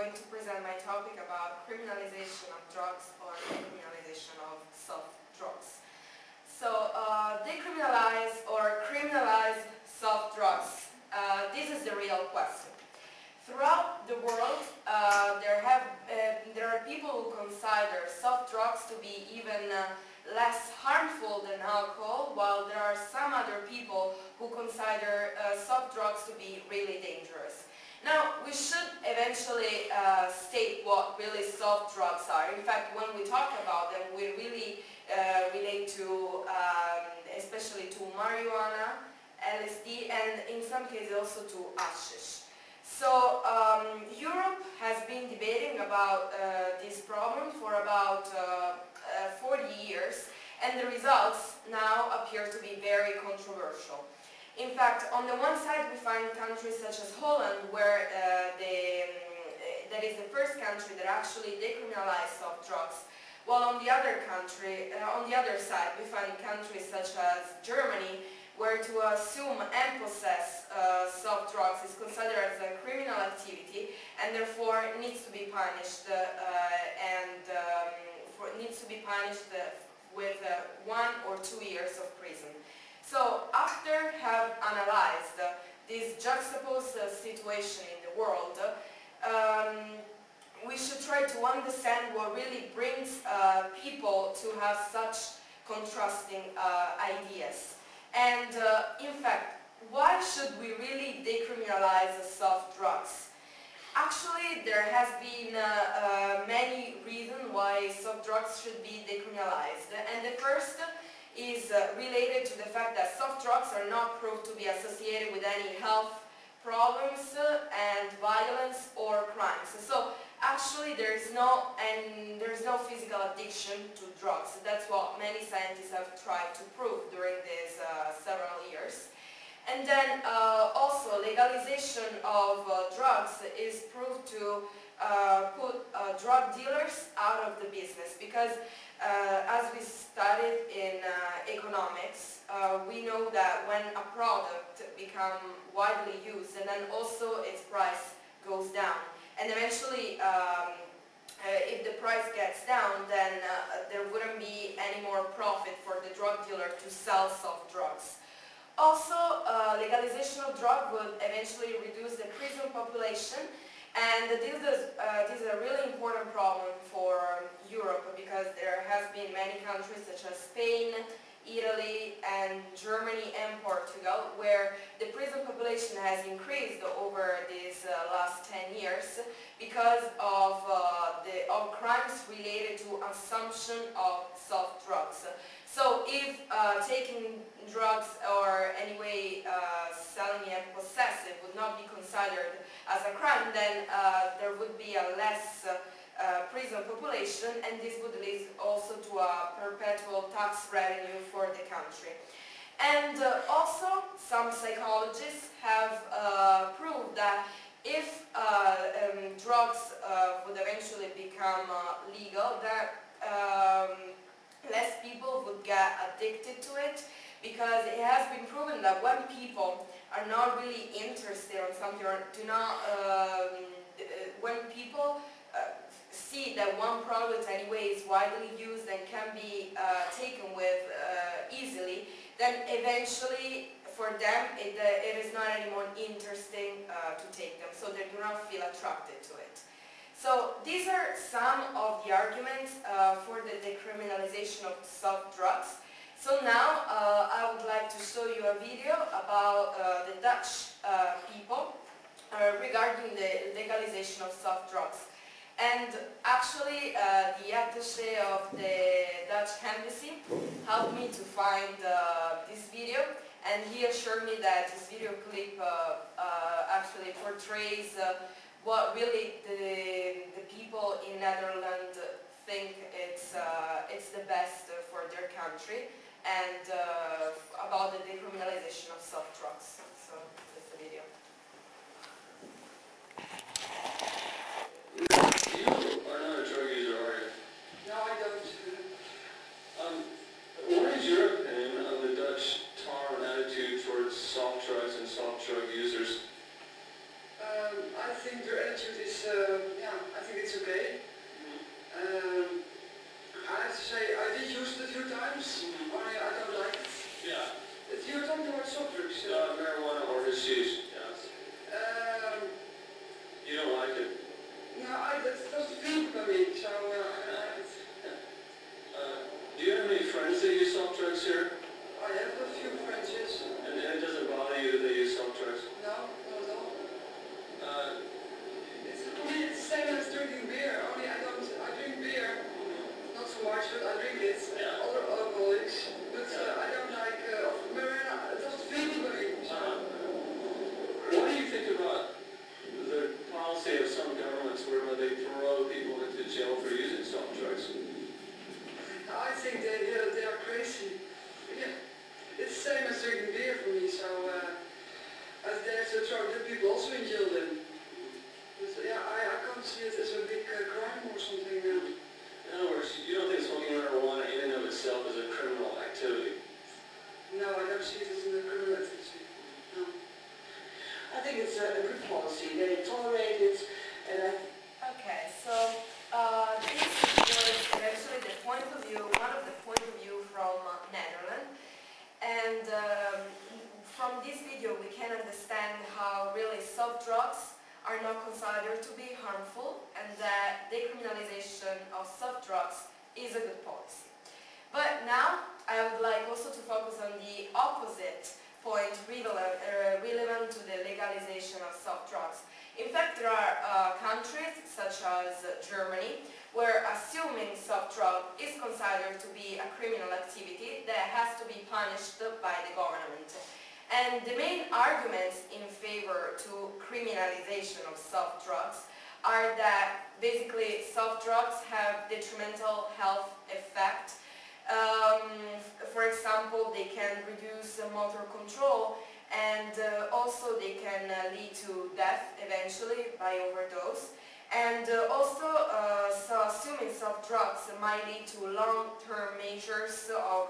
going to present my topic about criminalization of drugs or decriminalization of soft drugs. So, decriminalize or criminalize soft drugs. This is the real question. Throughout the world, there are people who consider soft drugs to be even less harmful than alcohol, while there are some other people who consider soft drugs to be really dangerous. Now, we should eventually state what really soft drugs are. In fact, when we talk about them, we really relate to, especially to marijuana, LSD, and in some cases also to hashish. So, Europe has been debating about this problem for about 40 years, and the results now appear to be very controversial. In fact, on the one side we find countries such as Holland, where that is the first country that actually decriminalized soft drugs, while on the other side we find countries such as Germany, where to assume and possess soft drugs is considered as a criminal activity and therefore needs to be punished with 1 or 2 years of prison. So after have analyzed this juxtaposed situation in the world, we should try to understand what really brings people to have such contrasting ideas. And in fact, why should we really decriminalize soft drugs? Actually, there has been many reasons why soft drugs should be decriminalized. And the first is related to the fact that soft drugs are not proved to be associated with any health problems and violence or crimes. So actually there's no physical addiction to drugs. That's what many scientists have tried to prove during these several years. And then also legalization of drugs is proved to put drug dealers out of the business, because as we studied in economics, we know that when a product becomes widely used and then also its price goes down, and eventually if the price gets down, then there wouldn't be any more profit for the drug dealer to sell soft drugs. Also, legalization of drugs would eventually reduce the prison population, and this is a really important problem for Europe, because there has been many countries such as Spain, Italy, and Germany and Portugal, where the prison population has increased over these last 10 years because of crimes related to assumption of soft drugs. So if taking drugs or anyway selling and possessing would not be considered as a crime, then there would be a less prison population, and this would lead also to a perpetual tax revenue for the country. And also some psychologists have proved that if drugs would eventually become legal, that less people would get addicted to it, because it has been proven that when people are not really interested in something, or when people see that one product anyway is widely used and can be taken with easily, then eventually for them it is not anymore interesting to take them, so they do not feel attracted to it. So these are some of the arguments for the decriminalization of soft drugs. So now I would like to show you a video about the Dutch people regarding the legalization of soft drugs. And actually the attaché of the Dutch embassy helped me to find this video, and he assured me that this video clip actually portrays what really the people in Netherlands think it's the best for their country, and about the decriminalization of soft drugs. So that's the video. You are not a drug user, are you? No, I don't. What is your opinion on the Dutch tolerant attitude towards soft drugs and soft drug users? I think their attitude is a few times. I don't like it. Yeah. You're talking about soft drugs. Marijuana or hashish. Yeah. You don't like it? No, that doesn't feel by me, so I don't like it. Do you have any friends that use soft drugs here? I have a few friends, yes. And it doesn't bother you that they use soft drugs? No, not at all. For me it's the same as drinking beer, only I drink beer, not so much, but I drink it, Yeah. other alcoholics, but I don't like, marijuana, it doesn't feel by me, so. What do you think about the policy of some governments whereby they throw people into jail for using soft drugs? I think they are crazy. Yeah. It's the same as drinking beer for me, so they have to throw the people also in jail then. But yeah, I can't see it as a big crime or something. In other words, you don't think smoking marijuana in and of itself is a criminal activity? No, I don't see it as a criminal activity. No. I think it's a good policy. They tolerate it, and Okay, so this was eventually the point of view, one of the point of view from Netherlands, and from this video we can understand how really soft drugs are not considered to be harmful and that decriminalization of soft drugs is a good policy. But now I would like also to focus on the opposite point relevant to the legalization of soft drugs. In fact, there are countries such as Germany where assuming soft drug is considered to be a criminal activity that has to be punished by the government. And the main arguments in favor to criminalization of soft drugs are that basically soft drugs have detrimental health effect. For example, they can reduce motor control and also they can lead to death eventually by overdose. And also, so assuming soft drugs might lead to long-term measures of